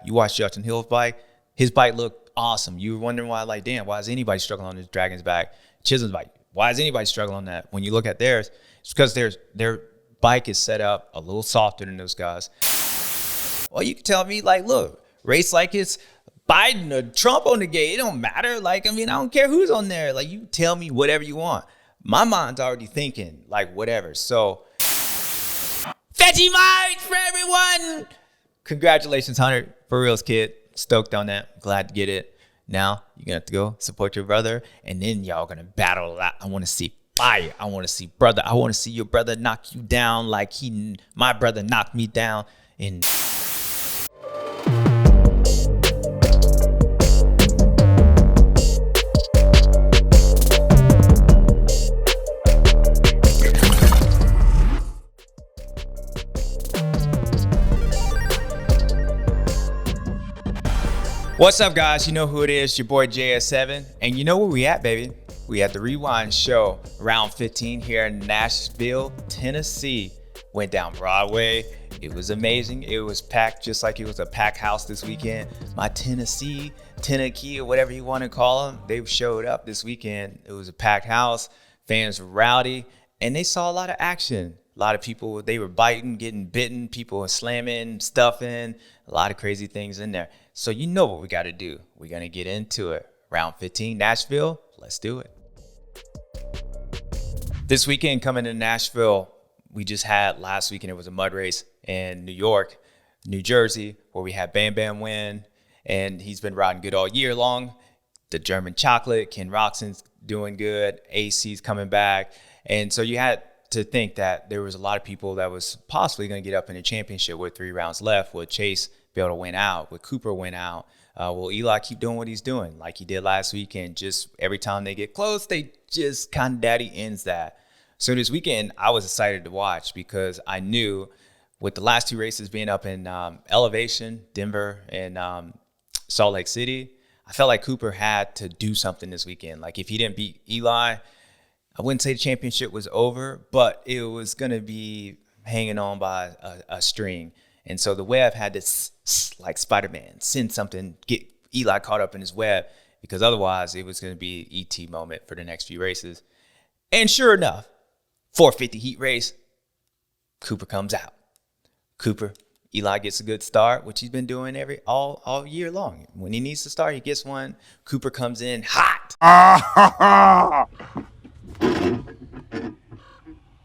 You watch Justin Hill's bike. His bike looked awesome. You were wondering why, like, damn, why is anybody struggling on this Dragon's back? Chisholm's bike, why is anybody struggling on that? When you look at theirs, it's because their bike is set up a little softer than those guys. Well, you can tell me, like, look, race like it's Biden or Trump on the gate. It don't matter. Like, I mean, I don't care who's on there. Like, you tell me whatever you want. My mind's already thinking, like, whatever. So, Veggie March for everyone. Congratulations, Hunter. For reals, kid. Stoked on that. Glad to get it. Now, you're going to have to go support your brother, and then y'all going to battle a lot. I want to see fire. I want to see brother. I want to see your brother knock you down like my brother knocked me down in... What's up, guys? You know who it is, your boy JS7, and you know where we at, baby. We at the Rewind Show, round 15 here in Nashville, Tennessee. Went down Broadway. It was amazing. It was packed just like it was a packed house this weekend. My Tennessee, or whatever you want to call them, they showed up this weekend. It was a packed house. Fans were rowdy, and they saw a lot of action. A lot of people, they were biting, getting bitten. People were slamming, stuffing, a lot of crazy things in there. So you know what we got to do. We're going to get into it. Round 15, Nashville. Let's do it. This weekend coming to Nashville, we just had last weekend, it was a mud race in New York, New Jersey, where we had Bam Bam win. And he's been riding good all year long. The German Chocolate, Ken Roczen's doing good. AC's coming back. And so you had to think that there was a lot of people that was possibly going to get up in the championship with 3 rounds left. Would Chase be able to win out? Would Cooper win out? Will Eli keep doing what he's doing like he did last weekend? Just every time they get close, they just kind of daddy ends that. So this weekend, I was excited to watch because I knew with the last 2 races being up in Elevation, Denver, and Salt Lake City, I felt like Cooper had to do something this weekend. Like if he didn't beat Eli, I wouldn't say the championship was over, but it was going to be hanging on by a string. And so the Webb had to, like Spider-Man, send something, get Eli caught up in his web, because otherwise it was going to be an ET moment for the next few races. And sure enough, 450 heat race, Cooper comes out. Eli gets a good start, which he's been doing all year long. When he needs to start, he gets one. Cooper comes in hot.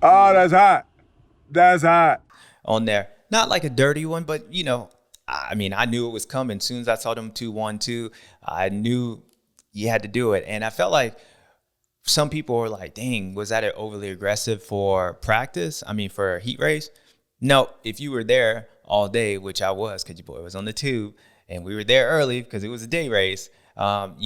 Oh, that's hot. That's hot. On there. Not like a dirty one, but, you know, I mean, I knew it was coming. As soon as I saw them 2-1-2, I knew you had to do it. And I felt like some people were like, dang, was that overly aggressive for practice? I mean, for a heat race? No, if you were there all day, which I was, because your boy was on the tube, and we were there early because it was a day race, Webb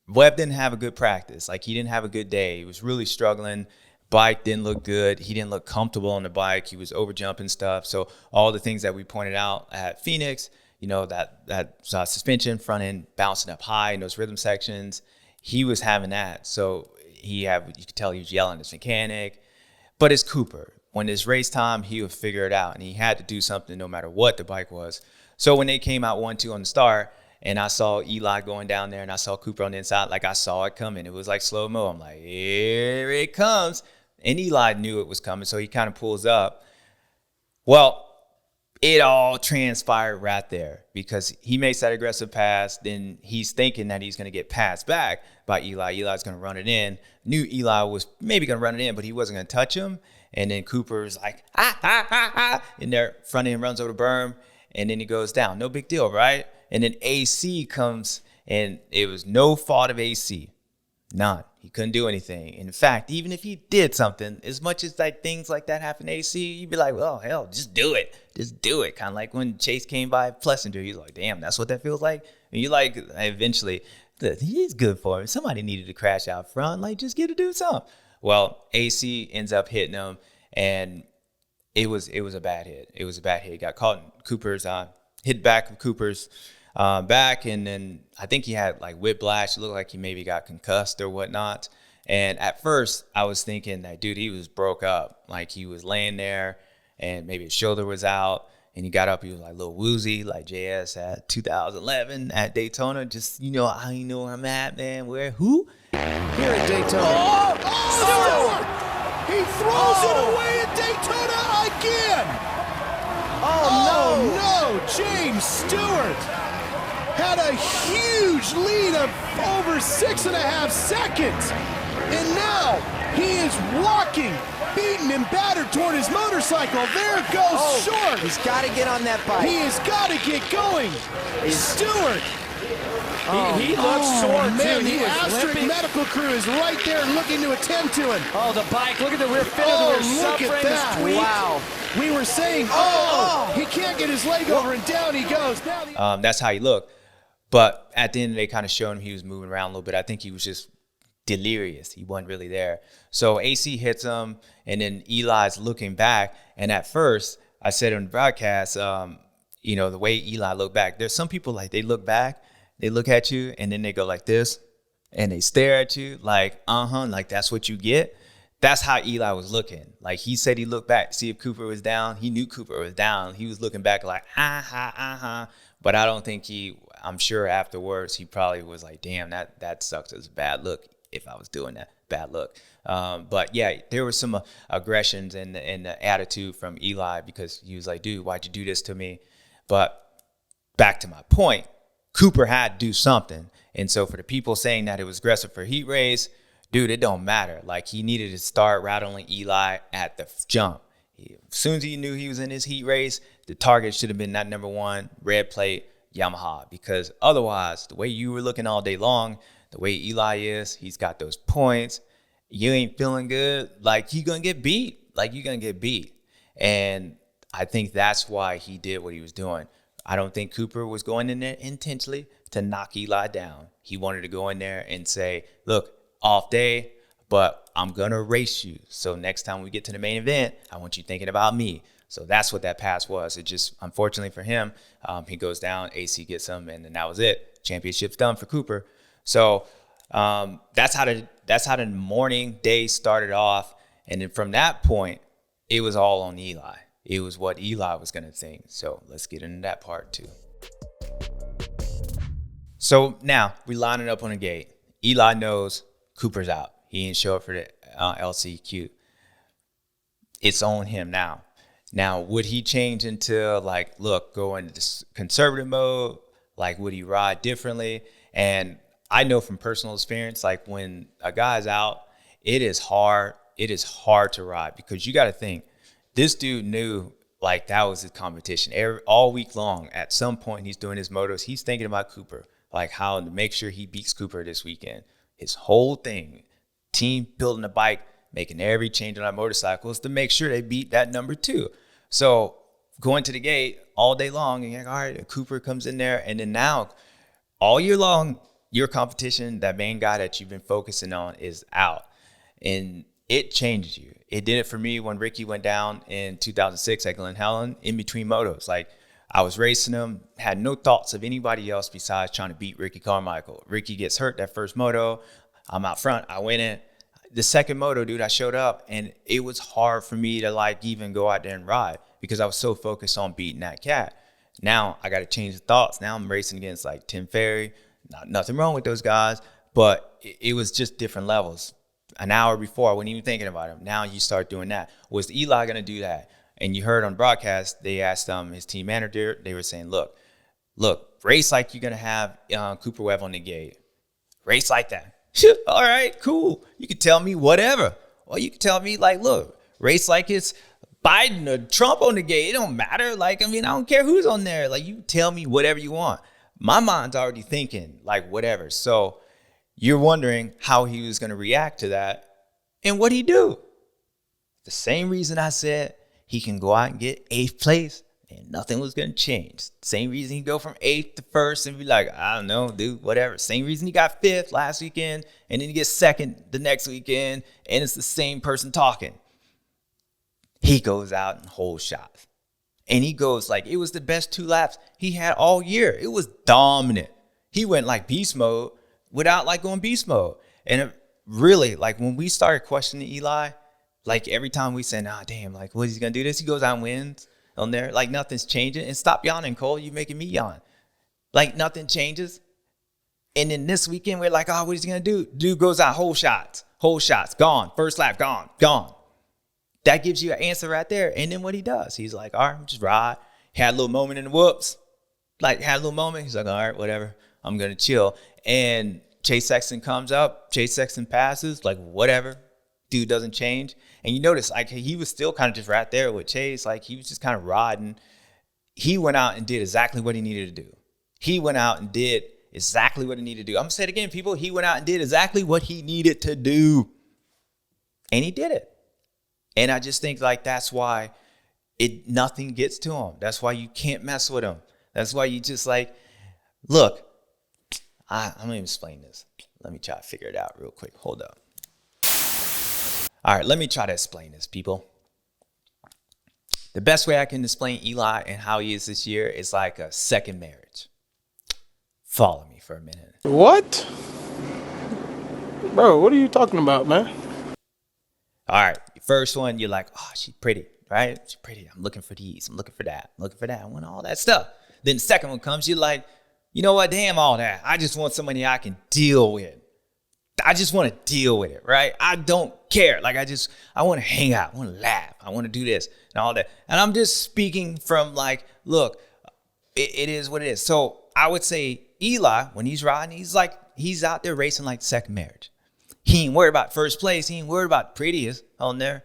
didn't have a good practice. Like, he didn't have a good day. He was really struggling. Bike didn't look good. He didn't look comfortable on the bike. He was over jumping stuff. So all the things that we pointed out at Phoenix, you know, that suspension front end bouncing up high in those rhythm sections, he was having that. So you could tell he was yelling at his mechanic. But it's Cooper. When it's race time, he would figure it out, and he had to do something no matter what the bike was. So when they came out 1-2 on the start, and I saw Eli going down there, and I saw Cooper on the inside, like I saw it coming. It was like slow-mo. I'm like, here it comes. And Eli knew it was coming, so he kind of pulls up. Well, it all transpired right there because he makes that aggressive pass. Then he's thinking that he's going to get passed back by Eli. Eli's going to run it in. Knew Eli was maybe going to run it in, but he wasn't going to touch him. And then Cooper's like, in there, front end runs over the berm, and then he goes down. No big deal, right? And then AC comes, and it was no fault of AC. None. He couldn't do anything. In fact, even if he did something, as much as like things like that happen to AC, you'd be like, well, hell, just do it. Just do it. Kind of like when Chase came by Plessinger. He's like, damn, that's what that feels like. And you're like, eventually, he's good for him. Somebody needed to crash out front. Like, just get to do something. Well, AC ends up hitting him, and it was a bad hit. It was a bad hit. He got caught in Cooper's, hit back of Cooper's back, and then I think he had like whiplash. It looked like he maybe got concussed or whatnot. And at first, I was thinking that, dude, he was broke up. Like, he was laying there, and maybe his shoulder was out. And he got up, he was like a little woozy, like JS at 2011 at Daytona. Just, I know where I'm at, man. Where, who? Here at Daytona. Stewart! He throws it away at Daytona again! Oh, no! James Stewart had a huge lead of over 6.5 seconds. And now he is walking, beaten and battered toward his motorcycle. There goes Short. He's got to get on that bike. He has got to get going. Stewart. He looks sore, man, too. He the was Asterisk limping. medical crew is right there looking to attend to him. Oh, the bike. Look at the rear fender. Look at that. Wow. We were saying, he can't get his leg over, and down he goes. Now That's how he looked. But at the end, they kind of showed him he was moving around a little bit. I think he was just delirious. He wasn't really there. So AC hits him, and then Eli's looking back. And at first, I said on the broadcast, the way Eli looked back, there's some people like they look back, they look at you, and then they go like this, and they stare at you like, like that's what you get. That's how Eli was looking. Like he said he looked back to see if Cooper was down. He knew Cooper was down. He was looking back like, But I don't think I'm sure afterwards he probably was like, damn, that sucks. It was a bad look if I was doing that. Bad look. But yeah, there was some aggressions and the attitude from Eli because he was like, dude, why'd you do this to me? But back to my point, Cooper had to do something. And so for the people saying that it was aggressive for heat race, dude, it don't matter. Like he needed to start rattling Eli at the jump. As soon as he knew he was in his heat race, the target should have been that number one red plate Yamaha, because otherwise the way you were looking all day long, the way Eli is, he's got those points. You ain't feeling good. Like you're going to get beat. And I think that's why he did what he was doing. I don't think Cooper was going in there intentionally to knock Eli down. He wanted to go in there and say, look, off day, but I'm going to race you. So next time we get to the main event, I want you thinking about me. So that's what that pass was. It just, unfortunately for him, he goes down, AC gets him, and then that was it. Championship's done for Cooper. So that's how the morning day started off. And then from that point, it was all on Eli. It was what Eli was going to think. So let's get into that part too. So now we lining up on the gate. Eli knows Cooper's out. He didn't show up for the LCQ. It's on him now. Now, would he change into like, look, go into this conservative mode? Like, would he ride differently? And I know from personal experience, like when a guy's out, it is hard. It is hard to ride because you got to think, this dude knew like that was his competition. All week long, at some point, he's doing his motos. He's thinking about Cooper, like how to make sure he beats Cooper this weekend. His whole thing, team building a bike, making every change on that motorcycle is to make sure they beat that number two. So going to the gate all day long, and you're like, all right, Cooper comes in there. And then now all year long, your competition, that main guy that you've been focusing on is out. And it changes you. It did it for me when Ricky went down in 2006 at Glen Helen in between motos. Like I was racing him, had no thoughts of anybody else besides trying to beat Ricky Carmichael. Ricky gets hurt that first moto. I'm out front. I win it. The second moto, dude, I showed up, and it was hard for me to like even go out there and ride because I was so focused on beating that cat. Now I got to change the thoughts. Now I'm racing against like Tim Ferry. Nothing wrong with those guys, but it was just different levels. An hour before, I wasn't even thinking about him. Now you start doing that. Was Eli going to do that? And you heard on broadcast, they asked his team manager, they were saying, look, race like you're going to have Cooper Webb on the gate. Race like that. All right, cool. You can tell me whatever. Or you can tell me, like, look, race like it's Biden or Trump on the gate. It don't matter. Like, I mean, I don't care who's on there. Like, you tell me whatever you want. My mind's already thinking, like, whatever. So you're wondering how he was going to react to that. And what'd he do? The same reason I said he can go out and get 8th place and nothing was going to change. Same reason he go from 8th to 1st and be like, I don't know, dude, whatever. Same reason he got 5th last weekend and then he gets 2nd the next weekend and it's the same person talking. He goes out and holds shots. And he goes like, it was the best 2 laps he had all year. It was dominant. He went like beast mode without like going beast mode. And it really, like when we started questioning Eli, like every time we said, damn, like what is he going to do this? He goes out and wins. on there. Like nothing's changing. And stop yawning, Cole. You're making me yawn. Like nothing changes. And then this weekend, we're like, oh, what is he going to do? Dude goes out, whole shots, gone. First lap, gone. That gives you an answer right there. And then what he does, he's like, all right, just ride. Had a little moment in the whoops. Like, had a little moment. He's like, all right, whatever. I'm going to chill. And Chase Sexton comes up. Chase Sexton passes. Like, whatever. Dude doesn't change. And you notice, like, he was still kind of just right there with Chase. Like, he was just kind of riding. He went out and did exactly what he needed to do. He went out and did exactly what he needed to do. I'm going to say it again, people. He went out and did exactly what he needed to do. And he did it. And I just think, like, that's why nothing gets to him. That's why you can't mess with him. That's why you just, like, look, I'm going to explain this. Let me try to figure it out real quick. Hold up. All right, let me try to explain this, people. The best way I can explain Eli and how he is this year is like a second marriage. Follow me for a minute. What? Bro, what are you talking about, man? All right, first one, you're like, oh, she's pretty, right? She's pretty. I'm looking for these. I'm looking for that. I'm looking for that. I want all that stuff. Then the second one comes, you're like, you know what? Damn all that. I just want somebody I can deal with. I just want to deal with it, right? I don't care. Like, I want to hang out. I want to laugh. I want to do this and all that. And I'm just speaking from, like, look, it is what it is. So I would say Eli, when he's riding, he's out there racing like second marriage. He ain't worried about first place. He ain't worried about prettiest on there.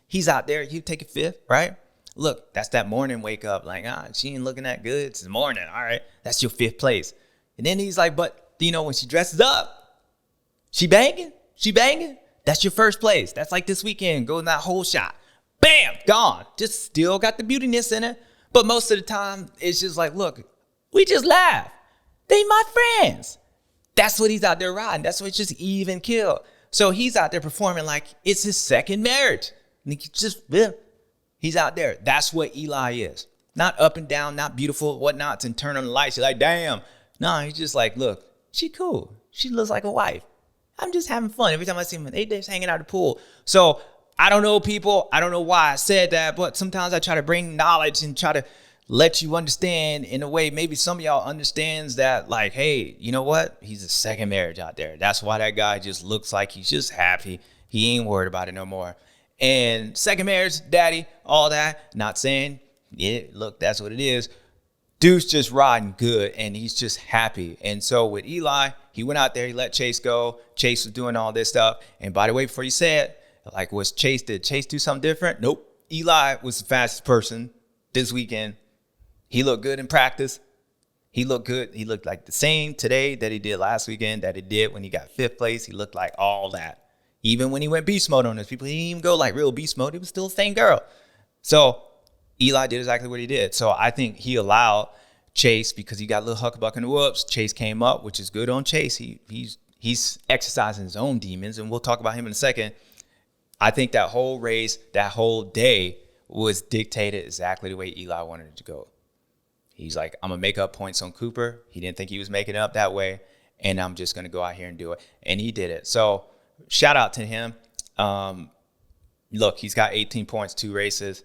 He's out there. You take a fifth, right? Look, that's that morning wake up. Like, she ain't looking that good. It's the morning. All right. That's your fifth place. And then he's like, but, you know, when she dresses up, she banging. That's your first place. That's like this weekend. Go in that whole shot. Bam, gone. Just still got the beautiness in it. But most of the time, it's just like, look, we just laugh. They my friends. That's what he's out there riding. That's what just even kill. So he's out there performing like it's his second marriage. And he's out there. That's what Eli is. Not up and down, not beautiful, whatnot, and turn on the lights. You're like, damn. No, he's just like, look, she cool. She looks like a wife. I'm just having fun. Every time I see him, they just hanging out at the pool. So I don't know, people. I don't know why I said that, but sometimes I try to bring knowledge and try to let you understand in a way maybe some of y'all understands that, like, hey, you know what? He's a second marriage out there. That's why that guy just looks like he's just happy. He ain't worried about it no more. And second marriage, daddy, all that. Not saying, yeah, look, that's what it is. Dude's just riding good, and he's just happy. And so with Eli, he went out there, he let Chase go. Chase was doing all this stuff. And by the way, before you say it, like, did Chase do something different? Nope. Eli was the fastest person this weekend. He looked good in practice. He looked good. He looked like the same today that he did last weekend, that he did when he got fifth place. He looked like all that. Even when he went beast mode on those people, he didn't even go like real beast mode. He was still the same girl. So Eli did exactly what he did. So I think he allowed Chase, because he got a little huckabuck in the whoops. Chase came up, which is good on Chase. He's exercising his own demons, and we'll talk about him in a second. I think that whole race, that whole day was dictated exactly the way Eli wanted it to go. He's like, I'm going to make up points on Cooper. He didn't think he was making it up that way, and I'm just going to go out here and do it. And he did it. So shout out to him. Look, he's got 18 points, 2 races.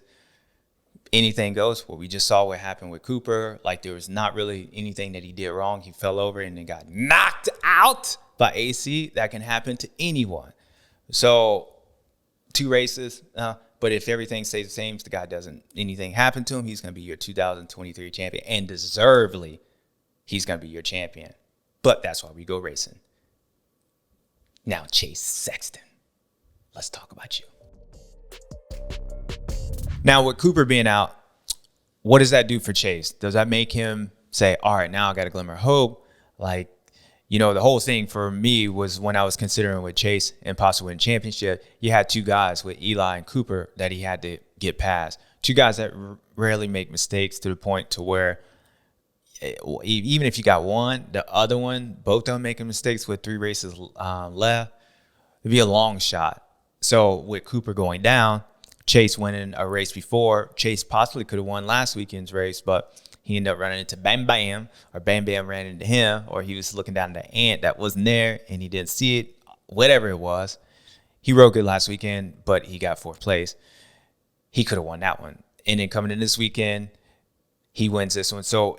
Anything goes. Well, we just saw what happened with Cooper. Like, there was not really anything that he did wrong. He fell over and then got knocked out by AC. That can happen to anyone. So 2 races. But if everything stays the same, if the guy doesn't, anything happen to him, he's going to be your 2023 champion. And deservedly, he's going to be your champion. But that's why we go racing. Now, Chase Sexton. Let's talk about you. Now, with Cooper being out, what does that do for Chase? Does that make him say, all right, now I got a glimmer of hope? Like, you know, the whole thing for me was when I was considering with Chase and possibly winning championship, you had 2 guys with Eli and Cooper that he had to get past. 2 guys that rarely make mistakes to the point to where even if you got one, the other one, both of them making mistakes with 3 races left, it'd be a long shot. So with Cooper going down, Chase winning a race before, Chase possibly could have won last weekend's race, but he ended up running into Bam Bam, or Bam Bam ran into him, or he was looking down at the ant that wasn't there and he didn't see it, whatever it was. He rode good last weekend, but he got 4th place. He could have won that one. And then coming in this weekend, he wins this one. So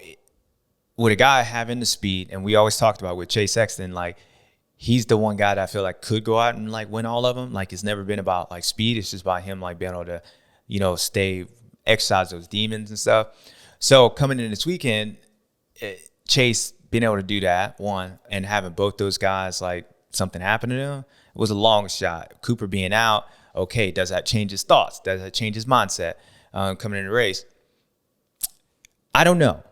with a guy having the speed, and we always talked about with Chase Sexton, like he's the one guy that I feel like could go out and like win all of them. Like it's never been about like speed. It's just about him like being able to, you know, exercise those demons and stuff. So coming in this weekend, Chase being able to do that, one, and having both those guys like something happen to them, it was a long shot. Cooper being out, okay, does that change his thoughts? Does that change his mindset coming in the race? I don't know.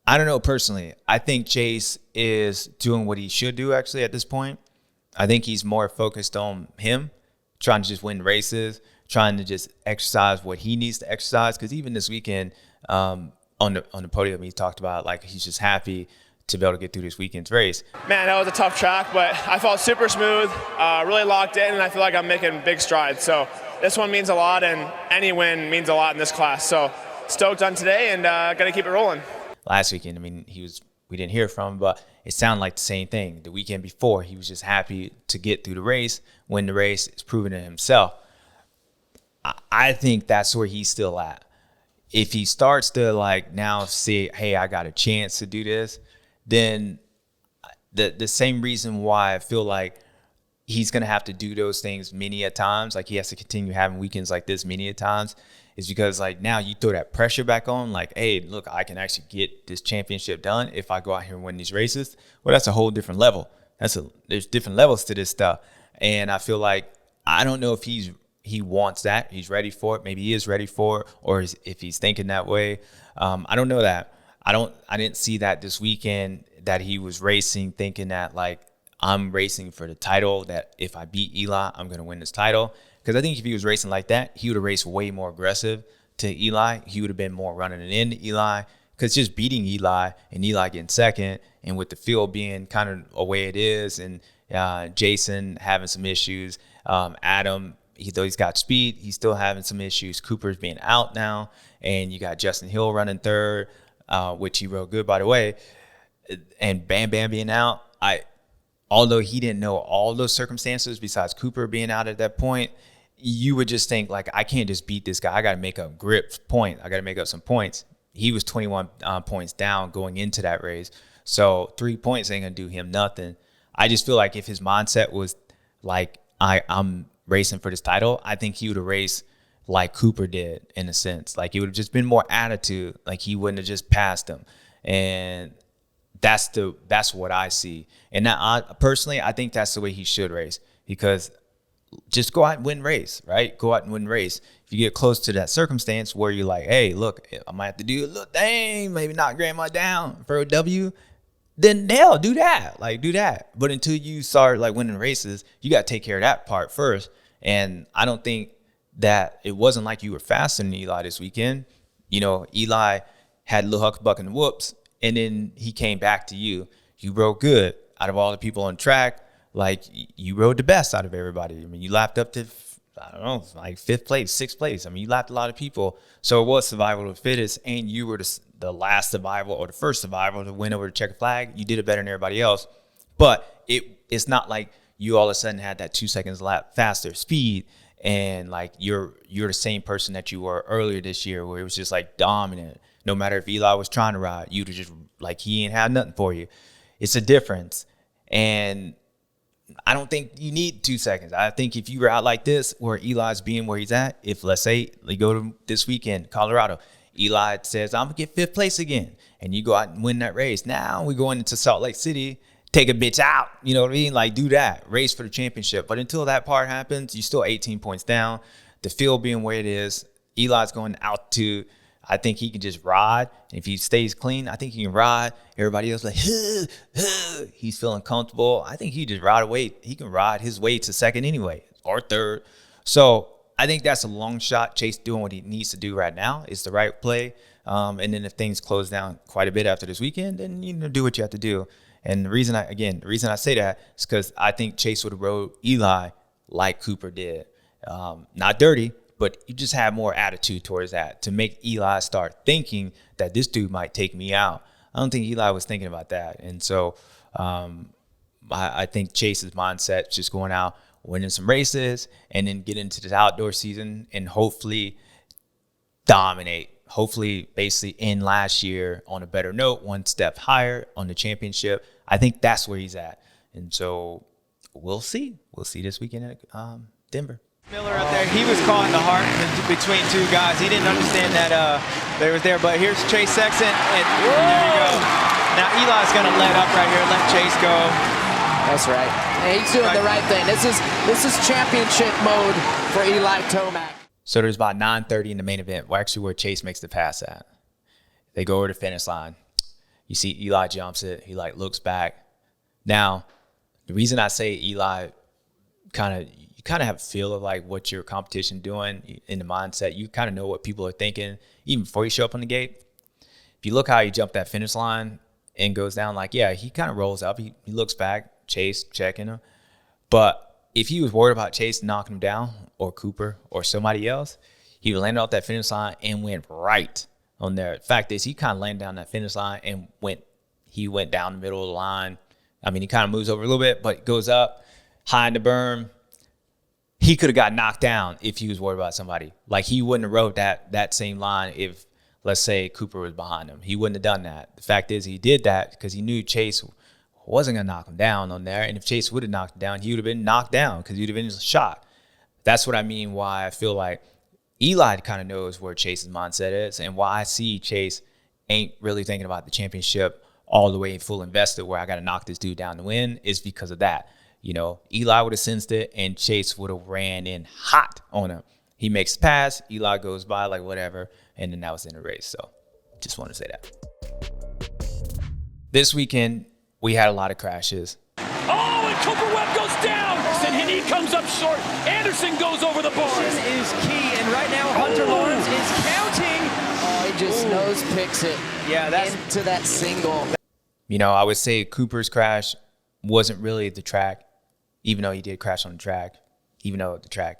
I don't know personally. I think Chase is doing what he should do actually at this point. I think he's more focused on him, trying to just win races, trying to just exercise what he needs to exercise. Because even this weekend on the podium, he talked about like he's just happy to be able to get through this weekend's race. Man, that was a tough track, but I felt super smooth, really locked in, and I feel like I'm making big strides. So this one means a lot, and any win means a lot in this class. So stoked on today, and got to keep it rolling. Last weekend, I mean, we didn't hear from him, but it sounded like the same thing. The weekend before, he was just happy to get through the race, win the race. It's proven it himself. I think that's where he's still at. If he starts to like now say, hey, I got a chance to do this, then the same reason why I feel like he's going to have to do those things many a times, like he has to continue having weekends like this many a times, is because like now you throw that pressure back on, like, hey, look, I can actually get this championship done if I go out here and win these races. Well, that's a whole different level. There's different levels to this stuff. And I feel like, I don't know if he wants that. He's ready for it. Maybe he is ready for it, or if he's thinking that way. I don't know that. I didn't see that this weekend, that he was racing thinking that like I'm racing for the title, that if I beat Eli, I'm going to win this title. Because I think if he was racing like that, he would have raced way more aggressive to Eli. He would have been more running it into Eli. Because just beating Eli and Eli getting second, and with the field being kind of the way it is, and Jason having some issues, Adam, though he's got speed, he's still having some issues. Cooper's being out now, and you got Justin Hill running third, which he rode good, by the way, and Bam Bam being out. Although he didn't know all those circumstances besides Cooper being out at that point, you would just think, like, I can't just beat this guy. I got to make up I got to make up some points. He was 21 points down going into that race. So 3 points ain't going to do him nothing. I just feel like if his mindset was like, I'm racing for this title, I think he would have raced like Cooper did, in a sense. Like, it would have just been more attitude. Like, he wouldn't have just passed him. And that's what I see. And personally, I think that's the way he should race, because just go out and win race, right? Go out and win race. If you get close to that circumstance where you're like, hey, look, I might have to do a little thing, maybe knock grandma down for a W, then hell, do that. Like, do that. But until you start like winning races, you got to take care of that part first. And I don't think that it wasn't like you were faster than Eli this weekend. You know, Eli had a little hucklebuck and whoops, and then he came back to you. You rode good. Out of all the people on track, like, you rode the best out of everybody. I mean, you lapped up to, I don't know, like 5th place, 6th place. I mean, you lapped a lot of people. So it was survival of the fittest, and you were the last survival, or the first survival, to win over the checker flag. You did it better than everybody else. But it's not like you all of a sudden had that 2 seconds lap faster speed, and like you're the same person that you were earlier this year, where it was just like dominant. No matter if Eli was trying to ride, you'd have just like, he ain't had nothing for you. It's a difference. And I don't think you need 2 seconds. I think if you were out like this, where Eli's being where he's at, if let's say we go to this weekend, Colorado, Eli says, I'm going to get 5th place again, and you go out and win that race. Now we going into Salt Lake City, take a bitch out. You know what I mean? Like, do that. Race for the championship. But until that part happens, you're still 18 points down. The field being where it is, Eli's going out to, I think he can just ride. And if he stays clean, I think he can ride. Everybody else like, he's feeling comfortable. I think he just ride away. He can ride his way to second anyway, or third. So I think that's a long shot. Chase doing what he needs to do right now is the right play. And then if things close down quite a bit after this weekend, then you do what you have to do. And the reason I say that is because I think Chase would have rode Eli like Cooper did. Not dirty, but you just have more attitude towards that to make Eli start thinking that this dude might take me out. I don't think Eli was thinking about that. And so I think Chase's mindset is just going out, winning some races, and then get into this outdoor season and hopefully dominate. Hopefully, basically end last year on a better note, one step higher on the championship. I think that's where he's at. And so we'll see. We'll see this weekend at Denver. Miller out there, he was caught in the heart between two guys. He didn't understand that they was there. But here's Chase Sexton, and there you go. Now Eli's going to let up right here, let Chase go. That's right. And he's doing the right thing. This is championship mode for Eli Tomac. So there's about 9:30 in the main event, actually where Chase makes the pass at. They go over the finish line. You see Eli jumps it. He looks back. Now, the reason I say Eli you kind of have a feel of what your competition doing in the mindset. You kind of know what people are thinking even before you show up on the gate. If you look how he jumped that finish line and goes down, he kind of rolls up. He looks back, Chase checking him. But if he was worried about Chase knocking him down or Cooper or somebody else, he would land off that finish line and went right on there. The fact is, he kind of landed down that finish line and went down the middle of the line. I mean, he kind of moves over a little bit, but goes up high in the berm. He could have got knocked down if he was worried about somebody. He wouldn't have rode that same line if, let's say, Cooper was behind him. He wouldn't have done that. The fact is, he did that because he knew Chase wasn't going to knock him down on there. And if Chase would have knocked him down, he would have been knocked down because he would have been shot. That's what I mean why I feel like Eli kind of knows where Chase's mindset is and why I see Chase ain't really thinking about the championship all the way full invested where I got to knock this dude down to win is because of that. Eli would have sensed it and Chase would have ran in hot on him. He makes the pass, Eli goes by whatever, and then that was in the race. So just want to say that. This weekend, we had a lot of crashes. Oh, and Cooper Webb goes down, and he comes up short. Anderson goes over the bar. This is key, and right now Hunter Lawrence is counting. Oh, he just nose picks it into that single. I would say Cooper's crash wasn't really the track, even though he did crash on the track, even though the track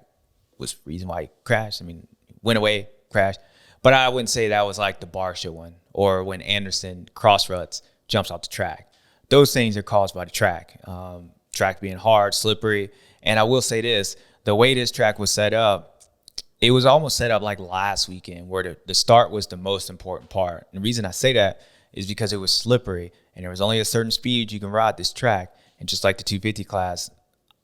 was the reason why he crashed. I mean, went away, crashed. But I wouldn't say that was like the Barsha one or when Anderson cross ruts, jumps off the track. Those things are caused by the track. Track being hard, slippery. And I will say this, the way this track was set up, it was almost set up like last weekend where the start was the most important part. And the reason I say that is because it was slippery and there was only a certain speed you can ride this track. And just like the 250 class,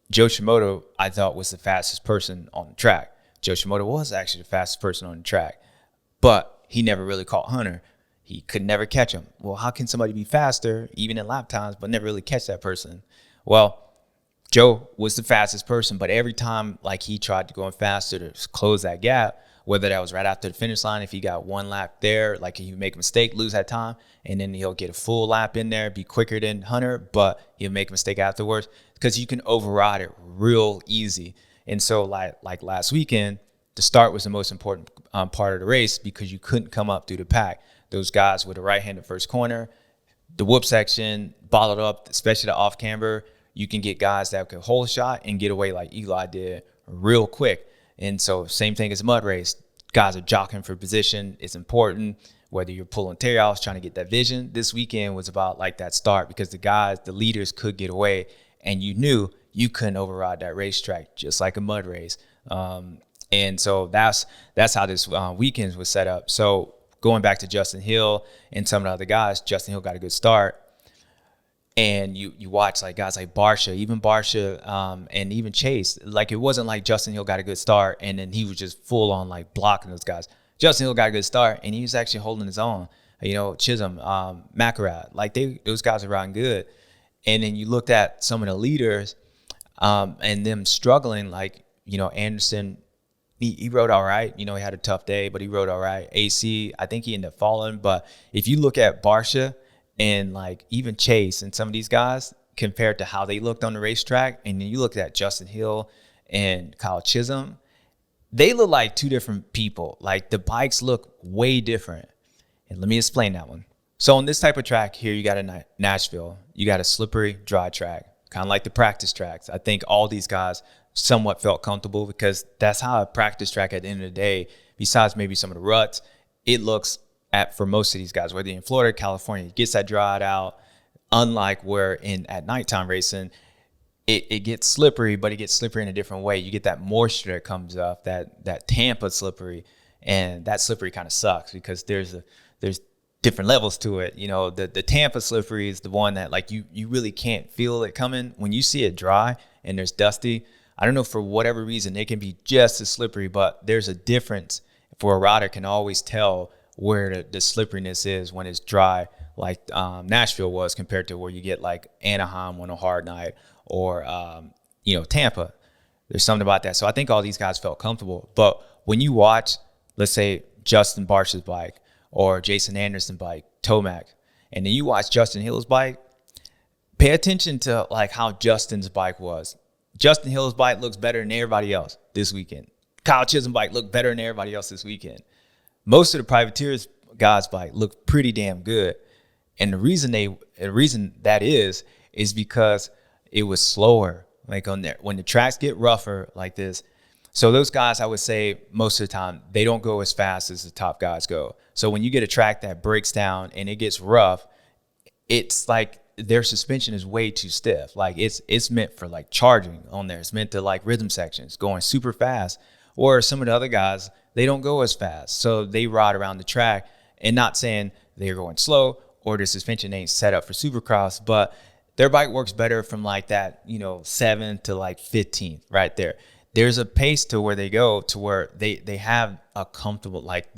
Joe Shimoda, I thought, was the fastest person on the track. Joe Shimoda was actually the fastest person on the track, but he never really caught Hunter. He could never catch him. Well, how can somebody be faster, even in lap times, but never really catch that person? Well, Joe was the fastest person, but every time he tried to go in faster to close that gap, whether that was right after the finish line, if he got one lap there, if you make a mistake, lose that time, and then he'll get a full lap in there, be quicker than Hunter, but he'll make a mistake afterwards because you can override it real easy. And so like last weekend, the start was the most important part of the race because you couldn't come up through the pack. Those guys with the right-handed first corner, the whoop section, bottled up, especially the off-camber, you can get guys that can hold a shot and get away like Eli did real quick. And so same thing as a mud race. Guys are jockeying for position. It's important whether you're pulling tear-offs, trying to get that vision. This weekend was about that start because the leaders could get away and you knew you couldn't override that racetrack just like a mud race. And so that's how this weekend was set up. So going back to Justin Hill and some of the other guys, Justin Hill got a good start. And you watch guys like Barsha, and even Chase. It wasn't like Justin Hill got a good start and then he was just full on blocking those guys. Justin Hill got a good start and he was actually holding his own. Chisholm, McElrath, those guys are riding good. And then you looked at some of the leaders and them struggling, Anderson. He rode all right. He had a tough day, but he rode all right. AC, I think he ended up falling. But if you look at Barsha and even Chase and some of these guys compared to how they looked on the racetrack, and then you look at Justin Hill and Kyle Chisholm, they look like two different people. The bikes look way different. And let me explain that one. So on this type of track here, you got a Nashville. You got a slippery, dry track, kind of like the practice tracks. I think all these guys somewhat felt comfortable because that's how a practice track at the end of the day, besides maybe some of the ruts, it looks for most of these guys, whether in Florida, California, it gets that dried out. Unlike where at nighttime racing, it gets slippery, but it gets slippery in a different way. You get that moisture that comes up, that Tampa slippery. And that slippery kind of sucks because there's different levels to it. You know, the Tampa slippery is the one that like you really can't feel it coming. When you see it dry and there's dusty, I don't know, for whatever reason, it can be just as slippery, but there's a difference for a rider can always tell where the slipperiness is when it's dry, like Nashville was compared to where you get like Anaheim on a hard night or, Tampa. There's something about that. So I think all these guys felt comfortable. But when you watch, let's say, Justin Barcia's bike or Jason Anderson's bike, Tomac, and then you watch Justin Hill's bike, pay attention to like how Justin's bike was. Justin Hill's bike looks better than everybody else this weekend. Kyle Chisholm's bike looked better than everybody else this weekend. Most of the privateers guys' bike looked pretty damn good. And the reason that is because it was slower. Like on there, when the tracks get rougher like this. So those guys, I would say most of the time, they don't go as fast as the top guys go. So when you get a track that breaks down and it gets rough, it's like their suspension is way too stiff. Like it's meant for like charging on there. It's meant to like rhythm sections, going super fast. Or some of the other guys, they don't go as fast. So they ride around the track, and not saying they're going slow or the suspension ain't set up for Supercross, but their bike works better from like that, 7th to like 15th right there. There's a pace to where they go to where they have a comfortable, like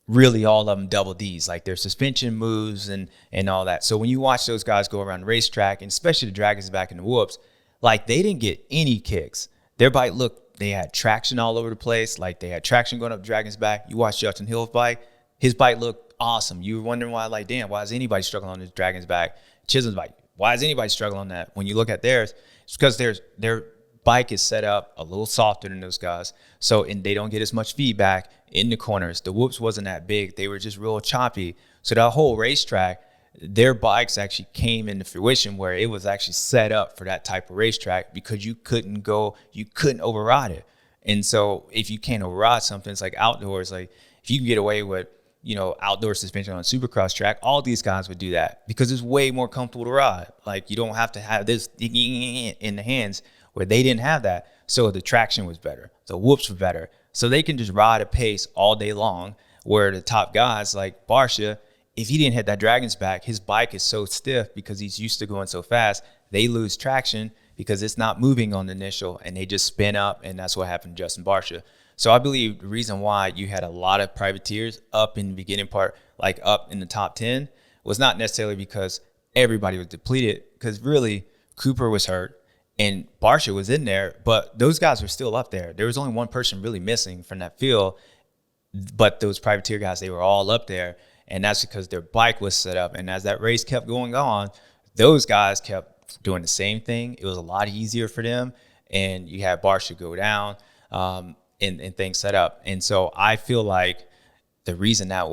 really all of them double Ds, like their suspension moves and all that. So when you watch those guys go around the racetrack, and especially the Dragons back in the whoops, like they didn't get any kicks. Their bike they had traction all over the place. Like they had traction going up Dragon's back. You watch Justin Hill's bike, his bike looked awesome. You were wondering why, like, damn, why is anybody struggling on this Dragon's back? Chisholm's bike, why is anybody struggling on that? When you look at theirs, it's because their bike is set up a little softer than those guys. So, and they don't get as much feedback in the corners. The whoops wasn't that big. They were just real choppy. So that whole racetrack, their bikes actually came into fruition where it was actually set up for that type of racetrack because you couldn't override it. And so if you can't override something, it's like outdoors. Like if you can get away with, outdoor suspension on a Supercross track, all these guys would do that because it's way more comfortable to ride. Like you don't have to have this in the hands where they didn't have that. So the traction was better. The whoops were better. So they can just ride a pace all day long, where the top guys like Barcia, if he didn't hit that Dragon's back, his bike is so stiff because he's used to going so fast, they lose traction because it's not moving on the initial and they just spin up, and that's what happened to Justin Barcia. So I believe the reason why you had a lot of privateers up in the beginning part, like up in the top 10, was not necessarily because everybody was depleted, because really Cooper was hurt and Barcia was in there, but those guys were still up there. There was only one person really missing from that field, but those privateer guys, they were all up there. And that's because their bike was set up. And as that race kept going on, those guys kept doing the same thing. It was a lot easier for them. And you had Barcia go down and things set up. And so I feel like the reason that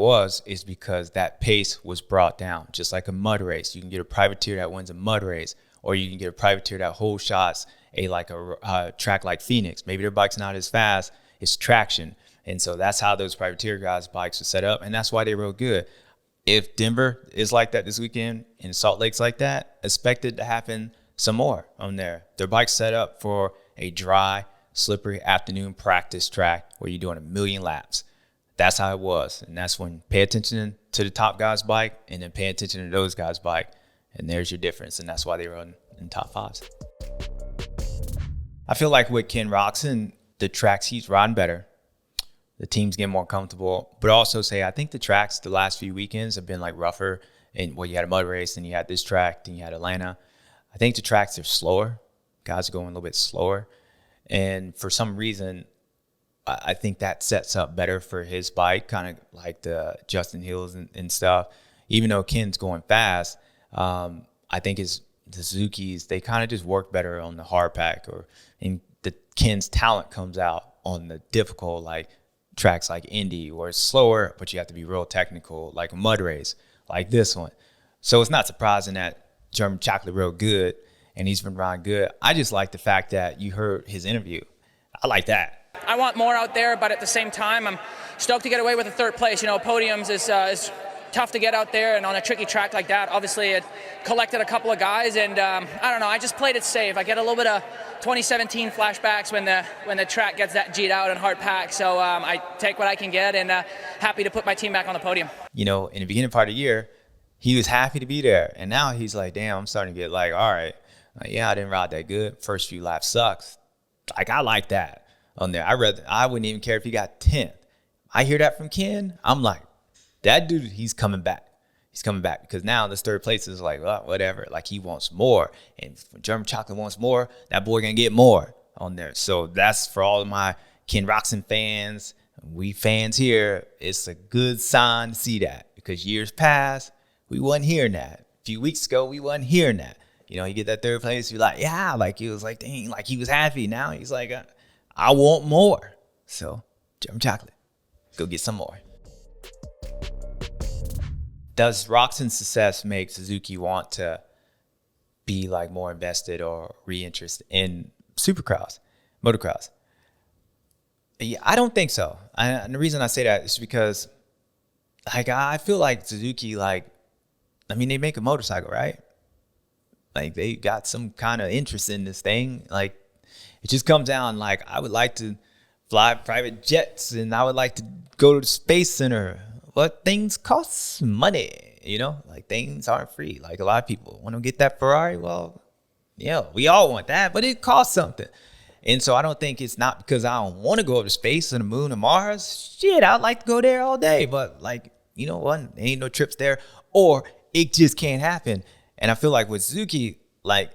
is because that pace was brought down. Just like a mud race. You can get a privateer that wins a mud race, or you can get a privateer that holds shots a track like Phoenix. Maybe their bike's not as fast. It's traction. And so that's how those privateer guys' bikes are set up, and that's why they rode good. If Denver is like that this weekend and Salt Lake's like that, expect it to happen some more on there. Their bike's set up for a dry, slippery afternoon practice track where you're doing 1,000,000 laps. That's how it was, and that's when pay attention to the top guy's bike and then pay attention to those guys' bike, and there's your difference, and that's why they run in top fives. I feel like with Ken Roczen, the tracks he's riding better. The team's getting more comfortable, but also I think the tracks the last few weekends have been like rougher. And you had a mud race, then you had this track, then you had Atlanta. I think the tracks are slower. Guys are going a little bit slower. And for some reason, I think that sets up better for his bike, kind of like the Justin Hills and stuff. Even though Ken's going fast, I think the Suzukis, they kind of just work better on the hard pack, and the Ken's talent comes out on the difficult, like tracks like Indy, where it's slower, but you have to be real technical, like a mud race, like this one. So it's not surprising that German Chocolate rode good, and he's been riding good. I just like the fact that you heard his interview. I like that. I want more out there, but at the same time, I'm stoked to get away with a third place. Podiums is tough to get out there and on a tricky track like that. Obviously, it collected a couple of guys, and I don't know. I just played it safe. I get a little bit of 2017 flashbacks when the track gets that G'd out and hard packed. So I take what I can get, and happy to put my team back on the podium. You know, in the beginning part of the year, he was happy to be there, and now he's like, damn, I'm starting to get like, all right, yeah, I didn't ride that good. First few laps sucks. Like, I like that on there. I wouldn't even care if he got 10th. I hear that from Ken, I'm like, that dude, he's coming back. He's coming back because now this third place is like, well, whatever. Like, he wants more. And if German Chocolate wants more, that boy going to get more on there. So that's for all of my Ken Roczen fans. We fans here, it's a good sign to see that because years past, we wasn't hearing that. A few weeks ago, we wasn't hearing that. You know, you get that third place, you're like, yeah, like he was like, dang, like he was happy. Now he's like, I want more. So, German Chocolate, go get some more. Does Roczen's success make Suzuki want to be like more invested or reinterested in Supercross, motocross? Yeah, I don't think so. And the reason I say that is because, like, I feel like Suzuki, like, I mean, they make a motorcycle, right? Like, they got some kind of interest in this thing. Like, it just comes down, like, I would like to fly private jets and I would like to go to the Space Center. But things cost money, you know? Like, things aren't free. Like, a lot of people want to get that Ferrari. Well, yeah, we all want that, but it costs something. And so I don't think it's not because I don't want to go up to space and the moon and Mars. Shit, I'd like to go there all day. But, like, you know what? There ain't no trips there. Or it just can't happen. And I feel like with Suzuki, like,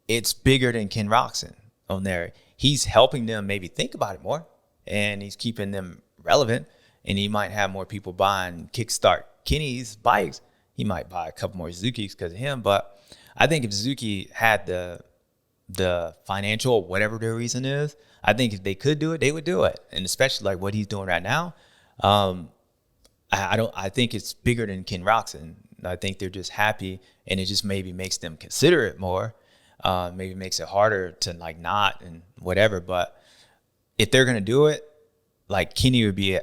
it's bigger than Ken Roczen on there. He's helping them maybe think about it more. And he's keeping them relevant. And he might have more people buying Kickstart Kenny's bikes. He might buy a couple more Suzukis because of him. But I think if Suzuki had the financial, whatever their reason is, I think if they could do it, they would do it. And especially like what he's doing right now, I think it's bigger than Ken Roczen. I think they're just happy, and it just maybe makes them consider it more. Maybe makes it harder to like not and whatever. But if they're gonna do it, like Kenny would be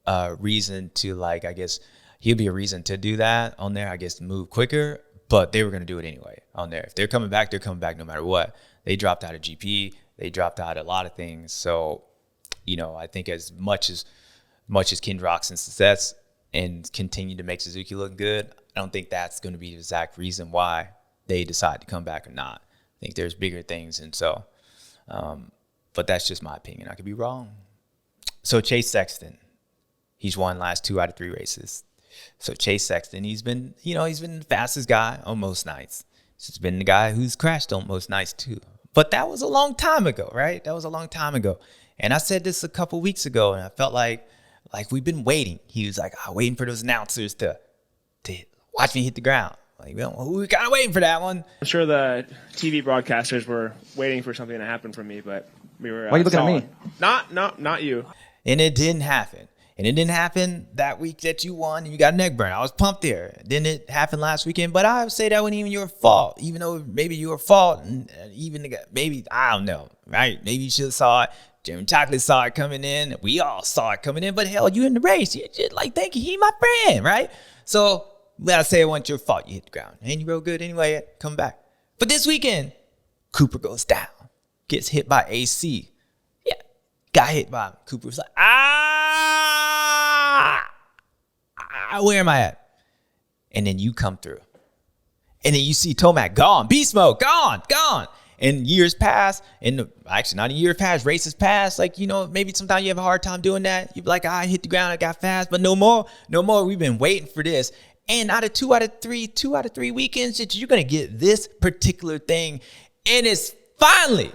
a reason to, like, I guess he'll be a reason to do that on there. I guess to move quicker, but they were gonna do it anyway on there. If they're coming back, they're coming back no matter what. They dropped out of GP. They dropped out a lot of things. So, you know, I think as much as Ken Roczen's success and continue to make Suzuki look good, I don't think that's going to be the exact reason why they decide to come back or not. I think there's bigger things. And so, but that's just my opinion. I could be wrong. So Chase Sexton, he's won last 2 out of 3 races. So Chase Sexton, he's been the fastest guy on most nights. He's been the guy who's crashed on most nights too. But that was a long time ago, right? That was a long time ago. And I said this a couple weeks ago, and I felt like we've been waiting. He was like, waiting for those announcers to watch me hit the ground. Like, well, we kind of waiting for that one. I'm sure the TV broadcasters were waiting for something to happen from me, but we were. Why are you looking at me? Not you. And it didn't happen. And it didn't happen that week that you won and you got neck burn. I was pumped there. Didn't it happen last weekend? But I would say that wasn't even your fault, even though maybe your fault, and even maybe, I don't know, right? Maybe you should have saw it. German Chocolate saw it coming in. We all saw it coming in. But hell, you in the race. You just like, thank you. He my friend, right? So let's say it wasn't your fault. You hit the ground. And you rode good anyway. Come back. But this weekend, Cooper goes down. Gets hit by AC. Yeah. Got hit by him. Cooper was like, where am I at? And then you come through. And then you see Tomac gone. Beast mode, gone. And years pass. And actually, not a year passed. Races pass. Like, you know, maybe sometimes you have a hard time doing that. You'd be like, I hit the ground. I got fast. But no more. We've been waiting for this. And out of 2 out of 3 weekends, that you're going to get this particular thing. And it's finally,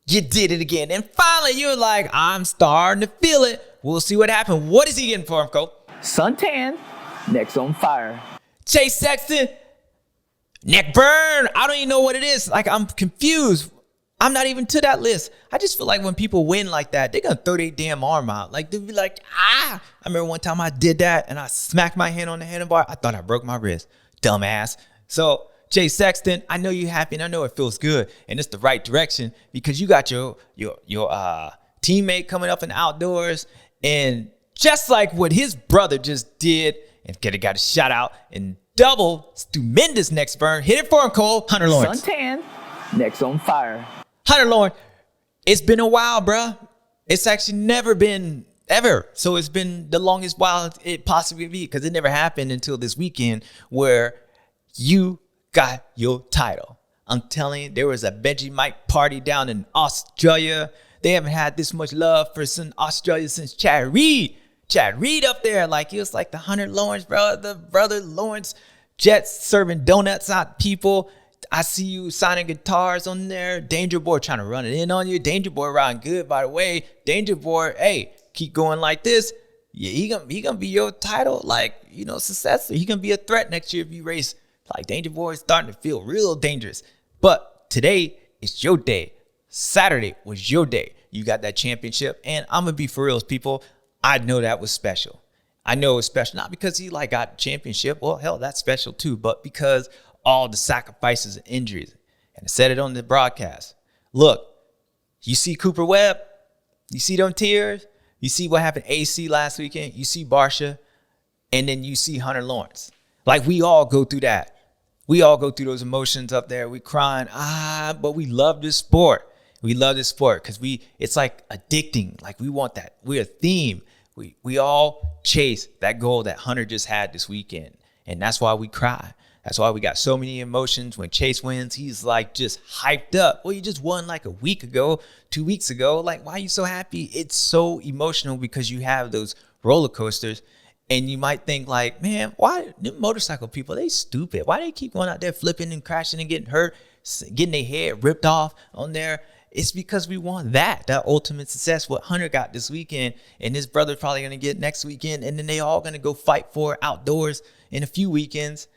you did it again. And finally, you're like, I'm starting to feel it. We'll see what happens. What is he getting for him, Cole? Suntan, neck's on fire. Chase Sexton, neck burn. I don't even know what it is. Like, I'm confused. I'm not even to that list. I just feel like when people win like that, they're going to throw their damn arm out. Like, they'll be like, I remember one time I did that and I smacked my hand on the handlebar. I thought I broke my wrist. Dumbass. So, Chase Sexton, I know you're happy and I know it feels good and it's the right direction because you got your teammate coming up in the outdoors, and just like what his brother just did And got a shout out and double stupendous NECKBURN. Hit it for him, Cole. Hunter Lawrence. Suntan, next on fire. Hunter Lawrence, it's been a while, bruh. It's actually never been ever. So it's been the longest while it possibly be, because it never happened until this weekend where you got your title. I'm telling you, there was a Benji Mike party down in Australia. They haven't had this much love for Australia since Chad Reed. Chad Reed up there, like he was like the Hunter Lawrence, bro, the brother Lawrence, Jets serving donuts out people. I see you signing guitars on there. Danger Boy trying to run it in on you. Danger Boy riding good, by the way. Danger Boy, hey, keep going like this. Yeah, he gonna be your title, like, you know, successor. He gonna be a threat next year if you race. Like, Danger Boy is starting to feel real dangerous. But today, it's your day. Saturday was your day. You got that championship, and I'm gonna be for reals, people. I know that was special. I know it was special, not because he like got the championship. Well, hell, that's special too, but because all the sacrifices and injuries. And I said it on the broadcast. Look, you see Cooper Webb, you see them tears, you see what happened AC last weekend, you see Barsha, and then you see Hunter Lawrence. Like, we all go through that. We all go through those emotions up there. We crying, but we love this sport. We love this sport because it's like addicting. Like, we want that. We're a theme. We all chase that goal that Hunter just had this weekend. And that's why we cry. That's why we got so many emotions. When Chase wins, he's like just hyped up. Well, you just won like a week ago, 2 weeks ago. Like, why are you so happy? It's so emotional because you have those roller coasters. And you might think like, man, why the motorcycle people, they stupid. Why they keep going out there flipping and crashing and getting hurt, getting their head ripped off on there? It's because we want that ultimate success, what Hunter got this weekend, and his brother probably going to get next weekend, and then they all going to go fight for it outdoors in a few weekends.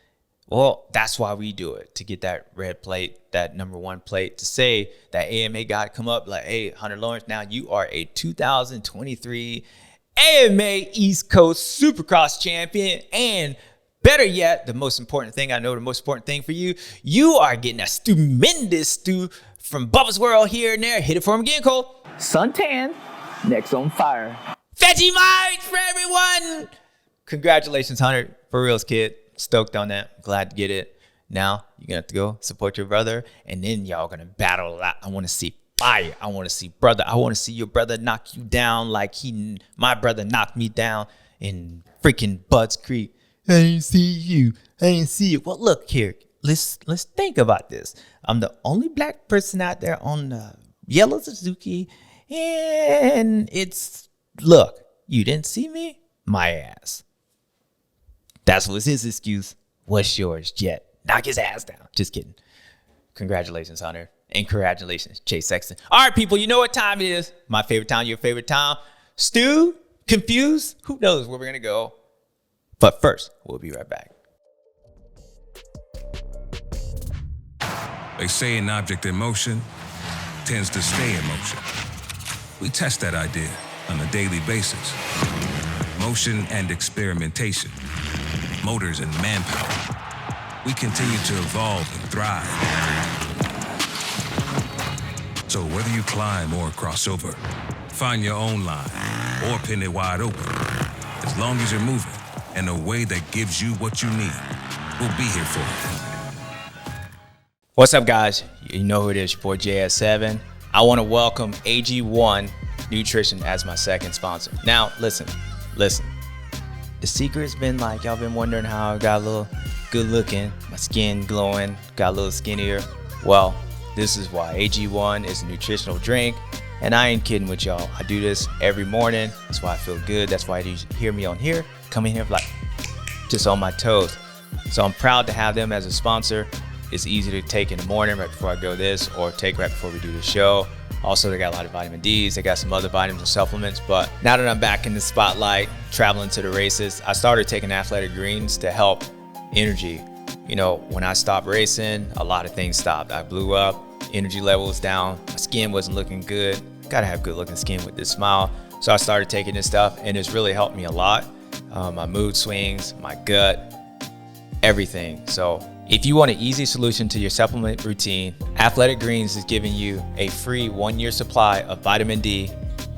Well, that's why we do it, to get that red plate, that #1 plate, to say that AMA got to come up like, hey, Hunter Lawrence, now you are a 2023 AMA East Coast Supercross champion, and better yet, the most important thing, I know the most important thing for you, you are getting a stupendous from Bubba's World here and there. Hit it for him again, Cole. Suntan, next on fire. Veggie Mike for everyone. Congratulations, Hunter. For reals, kid. Stoked on that. Glad to get it. Now, you're going to have to go support your brother, and then y'all going to battle a lot. I want to see fire. I want to see brother. I want to see your brother knock you down like my brother knocked me down in freaking Budds Creek. I ain't see you. I ain't see you. Well, look here. Let's think about this. I'm the only black person out there on the yellow Suzuki, and look, you didn't see me? My ass. That was his excuse. What's yours, Jet? Knock his ass down. Just kidding. Congratulations, Hunter. And congratulations, Chase Sexton. All right, people, you know what time it is. My favorite time, your favorite time. Stu, confused? Who knows where we're going to go? But first, we'll be right back. They say an object in motion tends to stay in motion. We test that idea on a daily basis. Motion and experimentation. Motors and manpower. We continue to evolve and thrive. So whether you climb or cross over, find your own line or pin it wide open, as long as you're moving in a way that gives you what you need, we'll be here for you. What's up, guys? You know who it is, your boy JS7. I want to welcome AG1 Nutrition as my second sponsor. Now, listen. The secret's been like, y'all been wondering how I got a little good looking, my skin glowing, got a little skinnier. Well, this is why. AG1 is a nutritional drink, and I ain't kidding with y'all. I do this every morning. That's why I feel good. That's why you hear me on here, come in here like just on my toes. So I'm proud to have them as a sponsor. It's easy to take in the morning right before I go this, or take right before we do the show. Also, they got a lot of vitamin Ds. They got some other vitamins and supplements. But now that I'm back in the spotlight, traveling to the races, I started taking athletic greens to help energy. You know, when I stopped racing, a lot of things stopped. I blew up, energy levels down, my skin wasn't looking good. Gotta have good looking skin with this smile. So I started taking this stuff, and it's really helped me a lot. My mood swings, my gut, everything. So if you want an easy solution to your supplement routine, Athletic Greens is giving you a free 1-year supply of vitamin D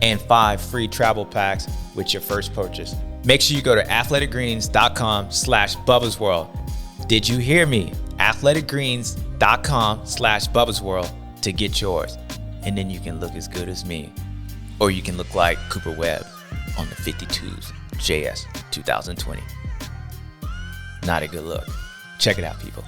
and 5 free travel packs with your first purchase. Make sure you go to athleticgreens.com/BubbasWorld. Did you hear me? athleticgreens.com/BubbasWorld to get yours. And then you can look as good as me. Or you can look like Cooper Webb on the 52s JS 2020. Not a good look. Check it out, people.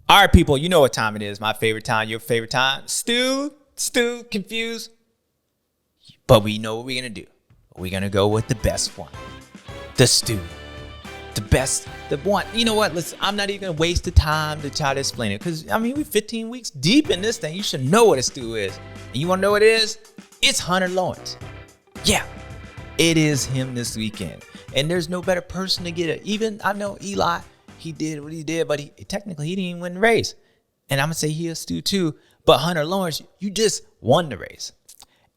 All right, people, you know what time it is. My favorite time, your favorite time. Stu, confused. But we know what we're going to do. We're going to go with the best one. The Stu. The best, the one. You know what? I'm not even going to waste the time to try to explain it. Because, I mean, we're 15 weeks deep in this thing. You should know what a Stu is. And you want to know what it is? It's Hunter Lawrence. Yeah, it is him this weekend. And there's no better person to get it. Even, I know Eli, he did what he did, but technically he didn't even win the race. And I'm going to say he is Stu too. But Hunter Lawrence, you just won the race.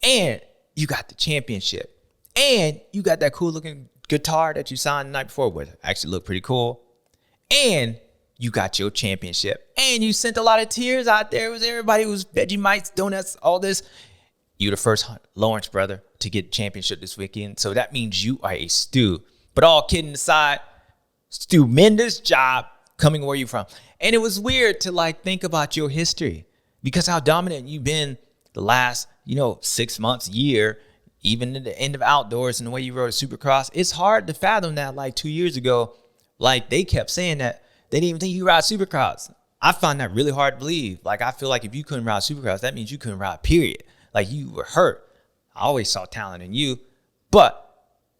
And you got the championship. And you got that cool looking guitar that you signed the night before, which actually looked pretty cool. And you got your championship. And you sent a lot of tears out there. It was everybody. It was Vegemites, donuts, all this. You the first Lawrence brother to get the championship this weekend. So that means you are a Stu. But all kidding aside, stupendous job coming where you from. And it was weird to think about your history because how dominant you've been the last, 6 months, year, even at the end of outdoors and the way you rode a Supercross. It's hard to fathom that 2 years ago, they kept saying that they didn't even think you ride Supercross. I find that really hard to believe. I feel like if you couldn't ride Supercross, that means you couldn't ride, period. You were hurt. I always saw talent in you. But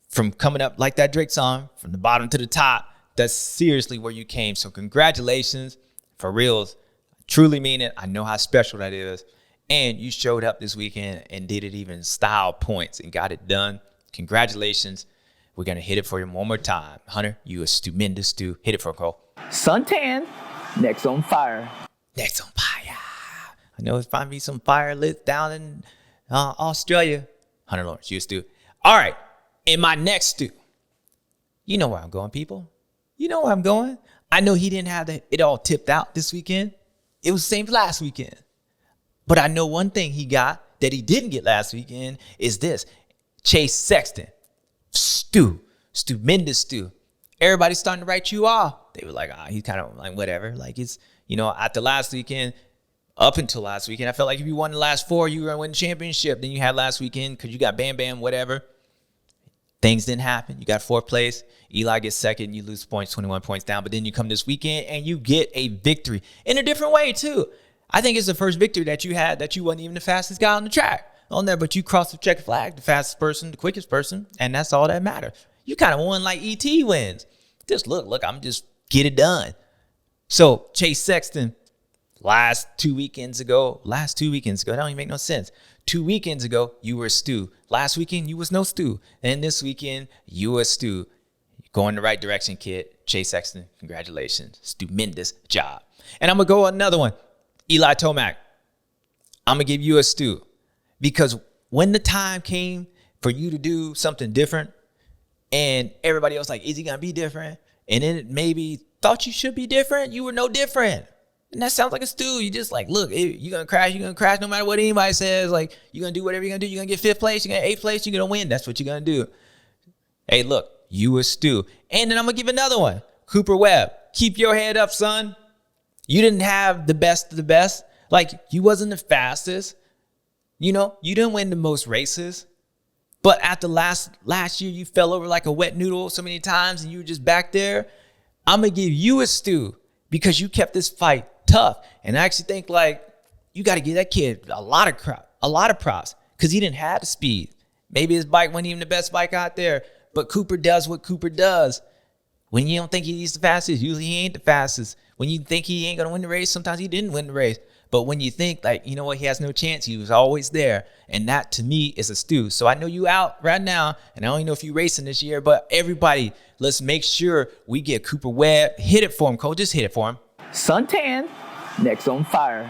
from coming up like that Drake song, from the bottom to the top, that's seriously where you came. So congratulations, for reals. I truly mean it. I know how special that is. And you showed up this weekend and did it even style points and got it done. Congratulations. We're going to hit it for you one more time. Hunter, you a stupendous Stu. Hit it for Cole. Suntan, next on fire. Next on fire. I know it's probably some fire lit down in Australia. Hunter Lawrence, you a Stu. All right. In my next Stu. You know where I'm going, people. You know where I'm going. I know he didn't have it all tipped out this weekend. It was the same last weekend. But I know one thing he got that he didn't get last weekend is this. Chase Sexton. Stupendous Stu. Everybody's starting to write you off. They were like, he's kind of whatever. It's, after last weekend, up until last weekend, I felt like if you won the last 4, you were going to win the championship. Then you had last weekend because you got Bam Bam, whatever. Things didn't happen. You got 4th place. Eli gets 2nd. You lose points, 21 points down. But then you come this weekend and you get a victory in a different way, too. I think it's the first victory that you had that you wasn't even the fastest guy on the track on there, but you crossed the checker flag, the fastest person, the quickest person, and that's all that matters. You kind of won like ET wins. Just look, I'm just get it done. So Chase Sexton, last 2 weekends ago, that don't even make no sense. 2 weekends ago, you were a Stu. Last weekend, you was no Stu. And this weekend, you were a Stu. You're going the right direction, kid. Chase Sexton, congratulations. Stupendous job. And I'm going to go another one. Eli Tomac, I'm going to give you a Stu. Because when the time came for you to do something different, and everybody else is he going to be different? And then it maybe thought you should be different. You were no different. And that sounds like a Stu. You just look, you're going to crash no matter what anybody says. You're going to do whatever you're going to do. You're going to get 5th place. You're going to get 8th place. You're going to win. That's what you're going to do. Hey, look, you a Stu. And then I'm going to give another one. Cooper Webb, keep your head up, son. You didn't have the best of the best. You wasn't the fastest. You didn't win the most races. But after last year, you fell over like a wet noodle so many times and you were just back there. I'm going to give you a Stu because you kept this fight tough. And I actually think you got to give that kid a lot of props because he didn't have the speed. Maybe his bike wasn't even the best bike out there, but Cooper does what Cooper does. When you don't think he's the fastest, usually he ain't the fastest. When you think he ain't going to win the race, sometimes he didn't win the race. But when you think like, you know what, he has no chance, he was always there. And that to me is a Stu. So I know you out right now, and I don't even know if you're racing this year, but everybody, let's make sure we get Cooper Webb. Hit it for him, Cole. Just hit it for him. Suntan, next on fire.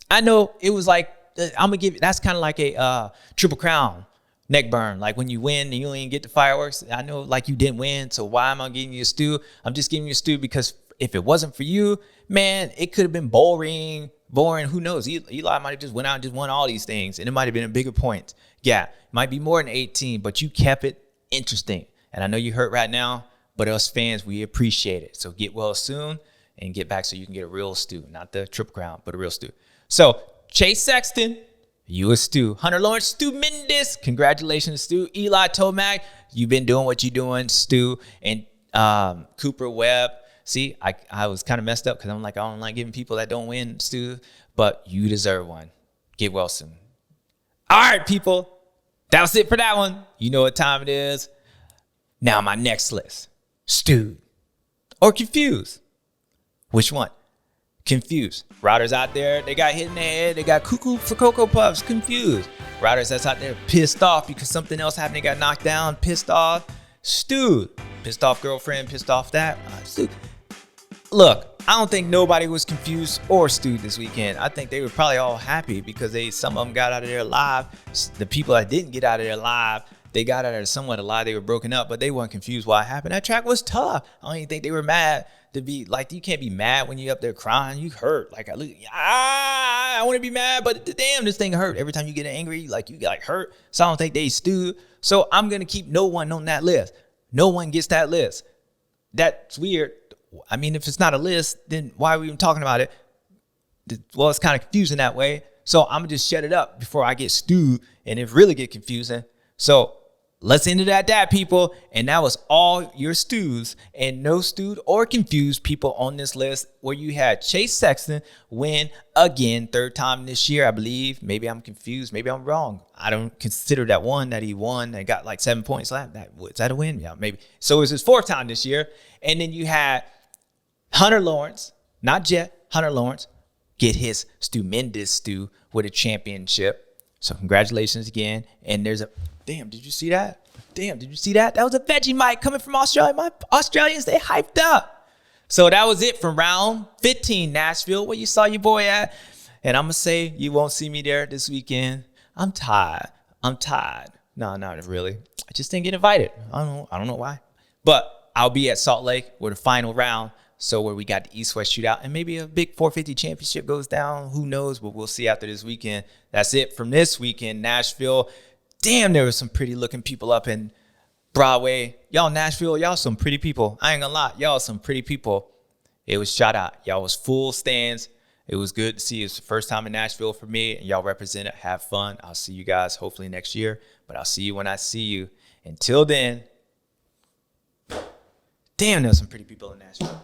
I know it was like, I'm going to give, that's kind of like a Triple Crown neck burn. Like when you win and you don't even get the fireworks. I know like you didn't win, so why am I giving you a Stu? I'm just giving you a Stu because if it wasn't for you, man, it could have been boring. Who knows? Eli might have just went out and just won all these things, and it might have been a bigger point. Yeah, it might be more than 18, but you kept it interesting. And I know you're hurt right now, but us fans, we appreciate it. So get well soon and get back so you can get a real Stu, not the Triple Crown, but a real Stu. So Chase Sexton, you a Stu. Hunter Lawrence, Stu Mendes, congratulations, Stu. Eli Tomac, you've been doing what you're doing, Stu. And Cooper Webb. See, I was kind of messed up because I'm like, I don't like giving people that don't win, Stu, but you deserve one. Get well soon. All right, people. That was it for that one. You know what time it is. Now my next list. Stu or Confused. Which one? Confused. Riders out there, they got hit in the head. They got cuckoo for Cocoa Puffs. Confused. Riders that's out there pissed off because something else happened. They got knocked down, pissed off. Stu. Pissed off girlfriend, pissed off that. Stu. Look, I don't think nobody was confused or stewed this weekend. I think they were probably all happy because some of them got out of there alive. The people that didn't get out of there alive, they got out of there somewhat alive. They were broken up, but they weren't confused why it happened. That track was tough. I don't even think they were mad to be like, you can't be mad when you're up there crying. You hurt. Like, I want to be mad, but damn, this thing hurt. Every time you get angry, like you get like hurt. So I don't think they stewed. So I'm going to keep no one on that list. No one gets that list. That's weird. I mean, if it's not a list, then why are we even talking about it? Well, it's kind of confusing that way. So I'm going to just shut it up before I get stewed and it really get confusing. So let's end it at that, people. And that was all your stews and no stewed or confused people on this list where you had Chase Sexton win again, third time this year, I believe. Maybe I'm confused. Maybe I'm wrong. I don't consider that one that he won and got like 7 points. Is that a win? Yeah, maybe. So it was his fourth time this year. And then you had Hunter Lawrence, not Jet, Hunter Lawrence, get his Stu Mendes Stu with a championship. So congratulations again. And there's damn, did you see that? Damn, did you see that? That was a Vegemite coming from Australia. My Australians, they hyped up. So that was it from round 15, Nashville, where you saw your boy at. And I'm going to say you won't see me there this weekend. I'm tired. No, not really. I just didn't get invited. I don't know why. But I'll be at Salt Lake with the final round. So where we got the East-West shootout and maybe a big 450 championship goes down. Who knows? But we'll see after this weekend. That's it from this weekend, Nashville. Damn, there were some pretty looking people up in Broadway. Y'all Nashville, y'all some pretty people. I ain't gonna lie. Y'all some pretty people. It was shout out. Y'all was full stands. It was good to see. It's the first time in Nashville for me. And y'all represented. Have fun. I'll see you guys hopefully next year. But I'll see you when I see you. Until then, damn, there's some pretty people in Nashville.